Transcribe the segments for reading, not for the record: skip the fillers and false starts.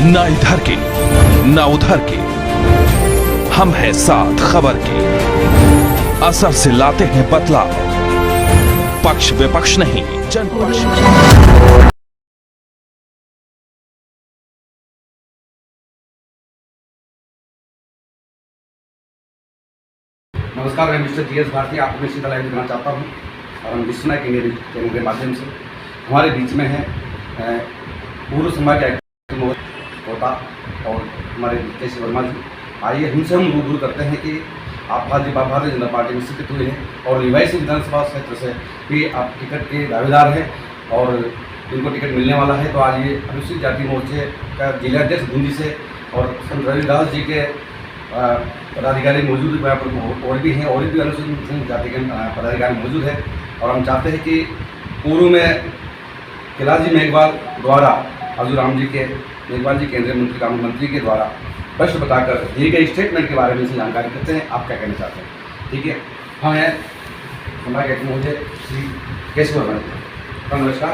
ना इधर के ना उधर के, हम हैं साथ खबर के। असर से लाते हैं बदलाव, पक्ष विपक्ष नहीं जनपक्ष। नमस्कार, मैं मिस्टर जी एस भारती आपको सीधा लाइव देना चाहता हूँ और हम विश्वनाथ के मेरे चैनल के माध्यम से हमारे बीच में है पूर्व समाज कोटा और हमारे केसी वर्मा जी। आइए उनसे हम रूबरू करते हैं कि आप भारतीय जनता पार्टी में स्थित हुए हैं और रिवाइस विधानसभा क्षेत्र से भी आप टिकट के दावेदार हैं और इनको टिकट मिलने वाला है। तो आज ये अनुसूचित जाति मोर्चे का जिलाध्यक्ष बूंदी से और संत रविदास जी के पदाधिकारी मौजूद और भी हैं और भी अनुसूचित जाति के पदाधिकारी मौजूद हैं। और हम चाहते हैं कि पूर्व में कैलाश जी मेघवाल द्वारा हजूराम जी के मेघवाल जी केंद्रीय मंत्री कानून मंत्री के द्वारा प्रश्न बताकर दिए गए स्टेटमेंट के बारे में से जानकारी करते हैं। आप क्या कहना चाहते हैं? ठीक है, हम हैं हमारे मुझे श्री केशव वर्मा जी। नमस्कार।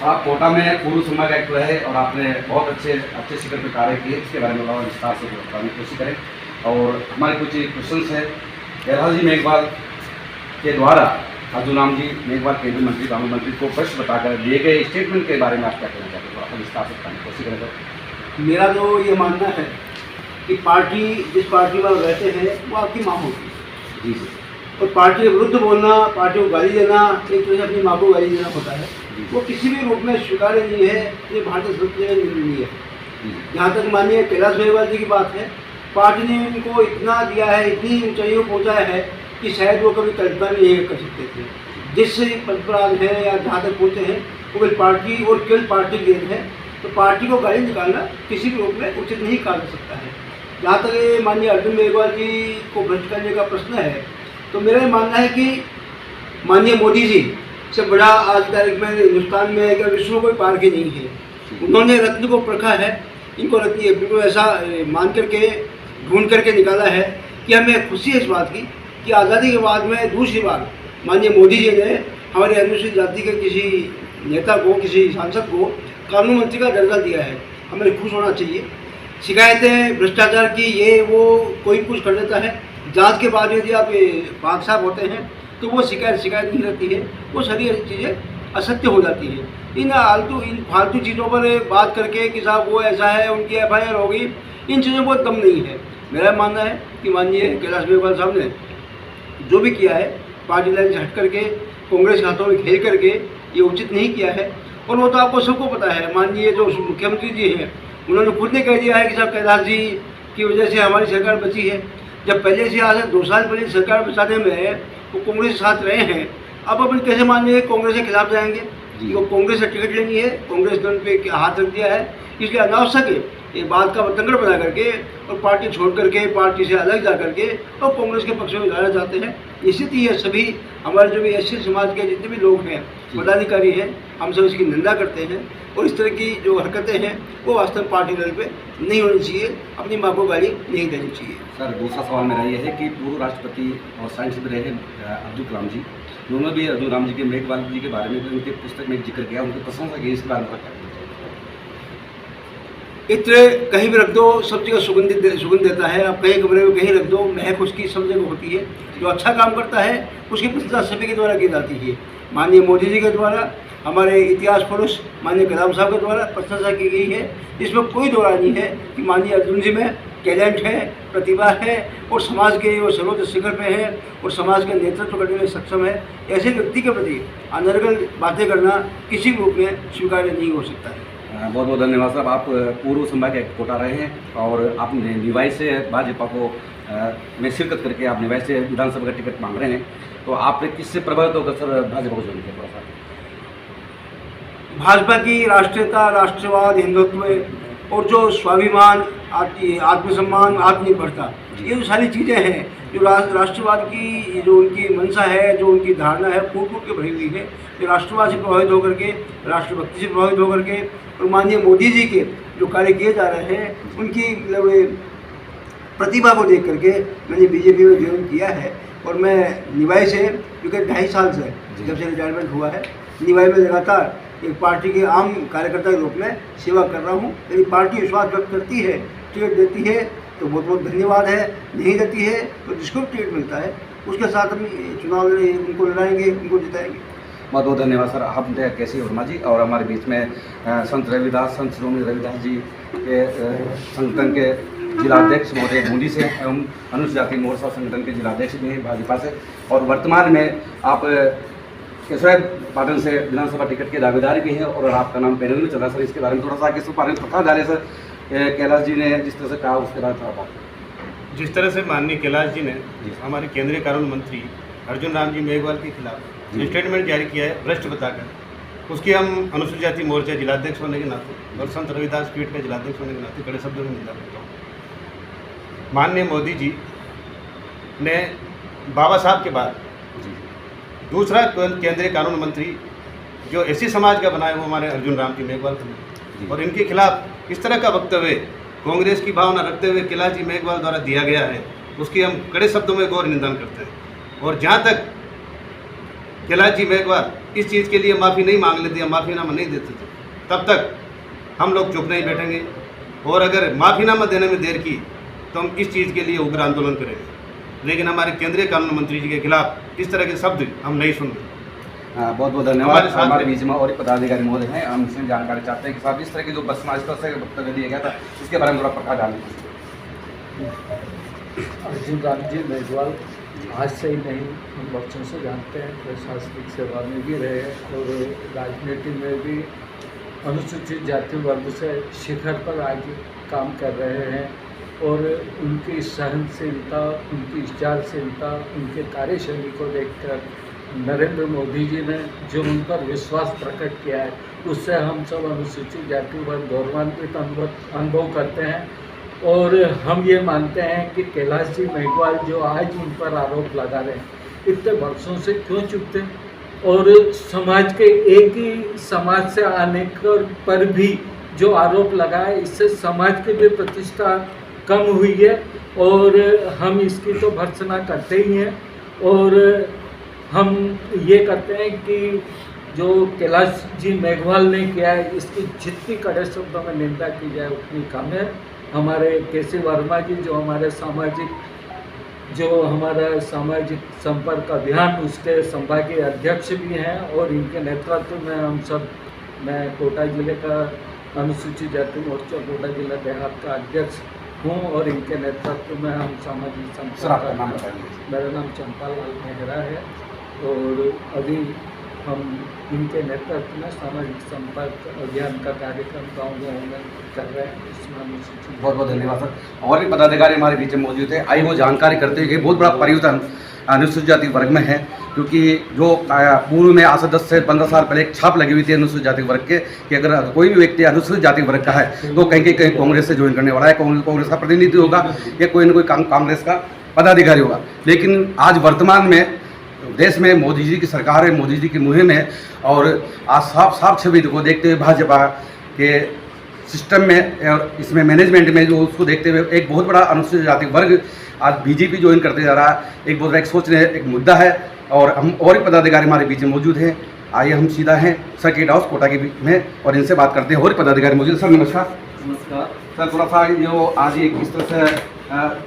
आप कोटा में पूर्व समाज एक्ट रहे और आपने बहुत अच्छे शिखर पर कार्य किए, इसके बारे में बहुत विस्तार से बताने की कोशिश करें। और हमारे कुछ क्वेश्चन है कैलाश जी मेघवाल के द्वारा हजूराम जी मेघवाल केंद्रीय मंत्री कानून मंत्री को प्रश्न बताकर दिए गए स्टेटमेंट के बारे में आप क्या कहना चाहते हैं? आपको विस्तार से बताने की कोशिश करें। मेरा तो ये मानना है कि पार्टी जिस पार्टी में रहते हैं वो आपकी माँ होती है जी जी। और पार्टी के विरुद्ध बोलना, पार्टी को गाली देना, एक तरह से अपनी माँ को गाली देना होता है, वो किसी भी रूप में स्वीकार्य नहीं है। ये भारतीय संस्कृति में नहीं है। जहाँ तक मानिए कैलाश मेघवाल जी की बात है, पार्टी ने उनको इतना दिया है, इतनी ऊंचाइयों पहुँचाया है कि शायद वो कभी कल्पना नहीं कर सकते थे। जिस पद पर आज है या जहाँ तक पहुँचे हैं वो केवल पार्टी और केवल पार्टी की देन है। तो पार्टी को गाली निकालना किसी भी रूप में उचित नहीं कहा जा सकता है। जहाँ तक ये माननीय अर्जुन मेघवाल जी को भ्रष्ट करने का प्रश्न है, तो मेरा ये मानना है कि माननीय मोदी जी से बड़ा आज तारीख में हिंदुस्तान में या विश्व में कोई पार्टी नहीं है। उन्होंने रत्न को परखा है, इनको रत्न बिल्कुल ऐसा मान करके ढूंढ करके निकाला है कि हमें खुशी है इस बात की कि आज़ादी के बाद में दूसरी बार माननीय मोदी जी ने हमारे अनुसूचित जाति के किसी नेता को, किसी सांसद को कानून मंत्री का दर्जा दिया है। हमें खुश होना चाहिए। शिकायतें भ्रष्टाचार की ये वो कोई कुछ कर देता है, जांच के बाद यदि आप पाक साहब होते हैं तो वो शिकायत नहीं रहती है, वो सारी चीज़ें असत्य हो जाती है। इन फालतू चीज़ों पर बात करके कि साहब वो ऐसा है, उनकी FIR हो गई, इन चीज़ों को दम नहीं है। मेरा मानना है कि माननीय कैलाश मेघवाल साहब ने जो भी किया है पार्टी लाइन से हट करके कांग्रेस के हाथों में खेल करके ये उचित नहीं किया है। और वो तो आपको सबको पता है, माननीय जो मुख्यमंत्री जी हैं उन्होंने खुद ने कह दिया है कि साहब कैलाश जी की वजह से हमारी सरकार बची है। जब पहले से आज 2 साल पहले सरकार बचाने में वो कांग्रेस के साथ रहे हैं, अब अपन कैसे मानिए कांग्रेस के खिलाफ जाएंगे? वो कांग्रेस से टिकट लेनी है, कांग्रेस ने उन पर हाथ रख दिया है, इसलिए अनावश्यक है ये बात का बतंगड़ बना करके और पार्टी छोड़ करके, पार्टी से अलग जा करके और कांग्रेस के पक्ष में जाना चाहते हैं। इसी ये सभी हमारे जो भी एससी समाज के जितने भी लोग हैं, पदाधिकारी हैं, हम सब इसकी निंदा करते हैं। और इस तरह की जो हरकतें हैं वो वास्तव में पार्टी लेवल पे नहीं होनी चाहिए, अपनी माँ को गाली नहीं देनी चाहिए। सर, दूसरा सवाल मेरा ये है कि पूर्व राष्ट्रपति और साइंटिस्ट रहे अब्दुल कलाम जी, उन्होंने भी हजूराम जी के मेघवाल जी के बारे में उनके पुस्तक में जिक्र किया, उनकी प्रशंसा की। इसके बारे में इत्र कहीं भी रख दो, सब जगह सुगंध देता है। आप कहीं कमरे में कहीं रख दो, महक उसकी सब जगह होती है। जो अच्छा काम करता है उसकी प्रशंसा सभी के द्वारा की जाती है। माननीय मोदी जी के द्वारा, हमारे इतिहास पुरुष माननीय कलाम साहब के द्वारा प्रशंसा की गई है। इसमें कोई दो राय नहीं है कि माननीय अर्जुन जी में टैलेंट है, प्रतिभा है और समाज के वो सर्वोच्च शिखर पे है और समाज के नेतृत्व करने में सक्षम है। ऐसे व्यक्ति के प्रति अनर्गल बातें करना किसी भी रूप में स्वीकार्य नहीं हो सकता है। बहुत बहुत धन्यवाद साहब। आप पूर्व संभाग कोटा रहे हैं और आपने निवाई से भाजपा को में शिरकत करके आप निवाई से विधानसभा का टिकट मांग रहे हैं, तो आप किससे प्रभावित होकर सर भाजपा को ज्वाइन किया? भाजपा की राष्ट्रीयता, राष्ट्रवाद, हिंदुत्व और जो स्वाभिमान, आत्मसम्मान, आत्मनिर्भरता, ये जो सारी चीज़ें हैं, जो राष्ट्रवाद की जो उनकी मंशा है, जो उनकी धारणा है, फूट फूट के भरी हुई है। जो राष्ट्रवाद से प्रभावित होकर के, राष्ट्रभक्ति से प्रभावित होकर के और माननीय मोदी जी के जो कार्य किए जा रहे हैं, उनकी मतलब प्रतिभा को देख करके मैंने बीजेपी में ज्वाइन किया है। और मैं निवाई से क्योंकि 2.5 साल से जब से रिटायरमेंट हुआ है निभाई में लगातार एक पार्टी के आम कार्यकर्ता के रूप में सेवा कर रहा हूँ। यदि पार्टी विश्वास व्यक्त करती है, टिकट देती है तो बहुत बहुत धन्यवाद है, नहीं देती है तो जिसको टिकट मिलता है उसके साथ हम चुनाव उनको लड़ाएंगे, उनको जिताएंगे। बहुत बहुत धन्यवाद सर। हम थे केसी वर्मा जी और हमारे बीच में संत रविदास, संत श्रोमणी रविदास जी के संगठन के जिलाध्यक्ष महोदय बूंदी से एवं अनुसूचित जाति मोर्चा संगठन के जिलाध्यक्ष भी हैं भाजपा से, और वर्तमान में आप केशव पाटन से विधानसभा टिकट के दावेदार भी हैं और आपका नाम पैनल में चला। सर इसके बारे में थोड़ा सा आगे से बारे में पता जा रहे सर, कैलाश जी ने जिस तरह से कहा उसके बाद थोड़ा बात। जिस तरह से माननीय कैलाश जी ने हमारे केंद्रीय कानून मंत्री अर्जुन राम जी मेघवाल के खिलाफ स्टेटमेंट जारी किया है भ्रष्ट बताकर, उसकी हम अनुसूचित जाति मोर्चा जिलाध्यक्ष होने के नाते और संत रविदास पीठ के जिलाध्यक्ष होने के नाते कड़े शब्दों में निंदा करता हूँ। माननीय मोदी जी ने बाबा साहब के बाद दूसरा केंद्रीय कानून मंत्री जो एससी समाज का बनाए वो हमारे अर्जुन राम जी मेघवाल थे, और इनके खिलाफ इस तरह का वक्तव्य कांग्रेस की भावना रखते हुए कैलाश जी मेघवाल द्वारा दिया गया है, उसकी हम कड़े शब्दों में गौर निंदन करते हैं। और जहाँ तक कैलाश जी मेघवाल इस चीज़ के लिए माफ़ी नहीं मांग लेते या माफ़ीनामा नहीं देते थे, तब तक हम लोग चुप नहीं बैठेंगे, और अगर माफ़ीनामा देने में देर की तो हम इस चीज़ के लिए उग्र आंदोलन करेंगे। लेकिन हमारे केंद्रीय कानून मंत्री जी के खिलाफ इस तरह के शब्द हम नहीं सुनते। बहुत बहुत धन्यवाद। हमारे बीच में और एक पदाधिकारी महोदय हैं, हम इसमें जानकारी चाहते हैं कि साहब इस तरह की जो बस समाज से वक्तव्य दिया गया था इसके बारे में थोड़ा प्रकाश डालें। अर्जुन राम जी मेघवाल आज से ही नहीं, हम बच्चों से जानते हैं, प्रशासनिक सेवा में भी रहे और राजनीति में भी अनुसूचित जाति वर्ग से शिखर पर आज काम कर रहे हैं, और उनकी सहनशीलता, उनकी विचारशीलता, उनके कार्यशैली को देखकर नरेंद्र मोदी जी ने जो उन पर विश्वास प्रकट किया है उससे हम सब अनुसूचित जाति वर्ग गौरवान्वित अनुभव करते हैं। और हम ये मानते हैं कि कैलाश जी मेघवाल जो आज उन पर आरोप लगा रहे हैं, इतने वर्षों से क्यों चुप थे, और समाज के एक ही समाज से आने पर भी जो आरोप लगा है इससे समाज की भी प्रतिष्ठा कम हुई है, और हम इसकी तो भर्त्सना करते ही हैं। और हम ये करते हैं कि जो कैलाश जी मेघवाल ने किया है इसकी जितनी कड़े शब्दों में निंदा की जाए उतनी कम है। हमारे केसी वर्मा जी जो हमारा सामाजिक संपर्क अभियान उसके संभागीय अध्यक्ष भी हैं, और इनके नेतृत्व में हम सब, मैं कोटा जिले का अनुसूचित जाति मोर्चा कोटा जिला देहात का अध्यक्ष हूँ, और इनके नेतृत्व में हम सामाजिक संपर्क, मेरा नाम चंपालाल मेहरा है, और अभी हम इनके नेतृत्व में सामाजिक संपर्क अभियान का कार्यक्रम गाँव-गाँव में कर रहे हैं। इसमें अनुसूचित बहुत बहुत धन्यवाद सर। और भी पदाधिकारी हमारे बीच में मौजूद है, आई वो जानकारी करते हैं कि बहुत बड़ा परिवर्तन अनुसूचित जाति वर्ग में है, क्योंकि जो पूर्व में आज से 10 से 15 साल पहले एक छाप लगी हुई थी अनुसूचित जाति वर्ग के कि अगर कोई भी व्यक्ति अनुसूचित जाति वर्ग का है तो कहीं कांग्रेस से ज्वाइन करने वाला है, कांग्रेस का प्रतिनिधि होगा या कोई ना कोई कांग्रेस का पदाधिकारी होगा। लेकिन आज वर्तमान में देश में मोदी जी की सरकार है, मोदी जी की मुहिम है, और आज साफ छवि को देखते हुए भाजपा के सिस्टम में और इसमें मैनेजमेंट में जो उसको देखते हुए एक बहुत बड़ा अनुसूचित जाति वर्ग आज बीजेपी ज्वाइन करते जा रहा है, एक बहुत बड़ा एक सोचने एक मुद्दा है। और हम और भी पदाधिकारी हमारे बीच में मौजूद हैं, आइए हम सीधा हैं सर्किट हाउस कोटा के बीच में और इनसे बात करते हैं। और भी पदाधिकारी मौजूद। सर नमस्कार। नमस्कार सर, थोड़ा सा जो आज ये किस तरह से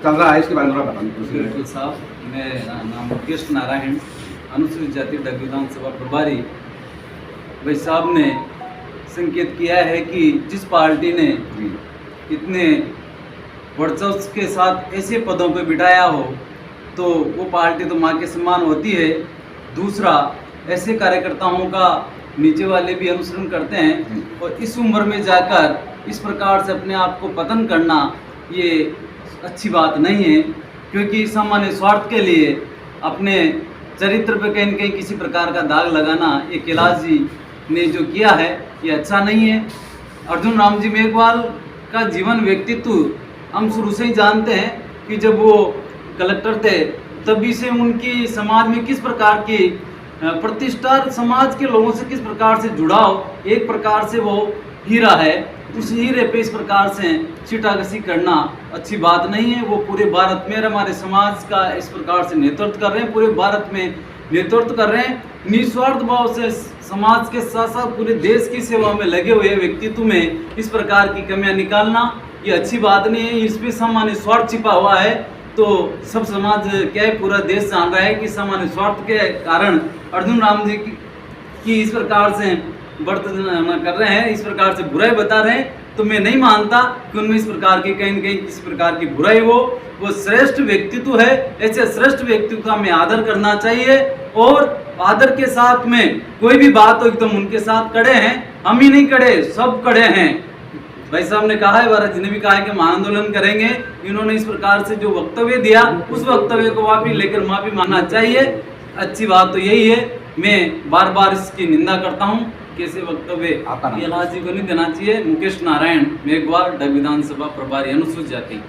चल रहा है इसके बारे में थोड़ा बताइए। बिल्कुल साहब, मेरा नाम मुकेश नारायण, अनुसूचित जाति डग विधानसभा प्रभारी। भाई साहब ने संकेत किया है कि जिस पार्टी ने इतने वर्चस्व के साथ ऐसे पदों पर बिठाया हो तो वो पार्टी तो माँ के समान होती है। दूसरा, ऐसे कार्यकर्ताओं का नीचे वाले भी अनुसरण करते हैं, और इस उम्र में जाकर इस प्रकार से अपने आप को पतन करना ये अच्छी बात नहीं है, क्योंकि सामान्य स्वार्थ के लिए अपने चरित्र पर कहीं न कहीं किसी प्रकार का दाग लगाना, ये कैलाश जी ने जो किया है ये अच्छा नहीं है। अर्जुन राम जी मेघवाल का जीवन व्यक्तित्व हम शुरू से ही जानते हैं कि जब वो कलेक्टर थे तभी से उनकी समाज में किस प्रकार की प्रतिष्ठा, समाज के लोगों से किस प्रकार से जुड़ाव, एक प्रकार से वो हीरा है, उस हीरे पे इस प्रकार से छीटाकशी करना अच्छी बात नहीं है। वो पूरे भारत में हमारे समाज का इस प्रकार से नेतृत्व कर रहे हैं, पूरे भारत में नेतृत्व कर रहे हैं, निस्वार्थ भाव से समाज के साथ साथ पूरे देश की सेवा में लगे हुए व्यक्तित्व में इस प्रकार की कमियां निकालना ये अच्छी बात नहीं है। इसमें सामान्य स्वार्थ छिपा हुआ है। तो सब समाज क्या है, पूरा देश जान रहा है कि सामान्य स्वार्थ के कारण अर्जुन राम जी की इस प्रकार से वर्तन कर रहे हैं, इस प्रकार से बुराई बता रहे हैं। तो मैं नहीं मानता कि उनमें इस प्रकार की कहीं न कहीं किसी प्रकार की बुराई हो। वो श्रेष्ठ व्यक्तित्व है, ऐसे श्रेष्ठ व्यक्तित्व का हमें आदर करना चाहिए और आदर के साथ में कोई भी बात हो एकदम उनके साथ खड़े हैं। हम ही नहीं खड़े, सब खड़े हैं। भाई साहब ने कहा है, भारत जी ने भी कहा है कि हम आंदोलन करेंगे। इन्होंने इस प्रकार से जो वक्तव्य दिया उस वक्तव्य को वापस लेकर माफी मांगना चाहिए। अच्छी बात तो यही है। मैं बार बार इसकी निंदा करता हूँ कि ऐसे वक्तव्य आपका नाम? यलाज जी को नहीं देना चाहिए। मुकेश नारायण मेघवाल, डग विधानसभा प्रभारी अनुसूचित जाति।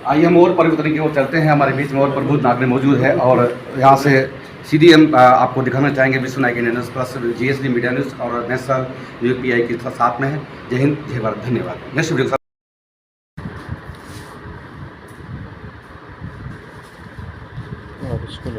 आइए हम और परिवर्तन की ओर चलते हैं। हमारे बीच में और प्रबुद्ध नागरिक मौजूद है और यहाँ से सीधी हम आपको दिखाना चाहेंगे Vishwa Nayak India news plus GSD media news और नेशनल UPI के साथ में है। जय हिंद, जय भारत, धन्यवाद। नेक्स्ट वीडियो और इसको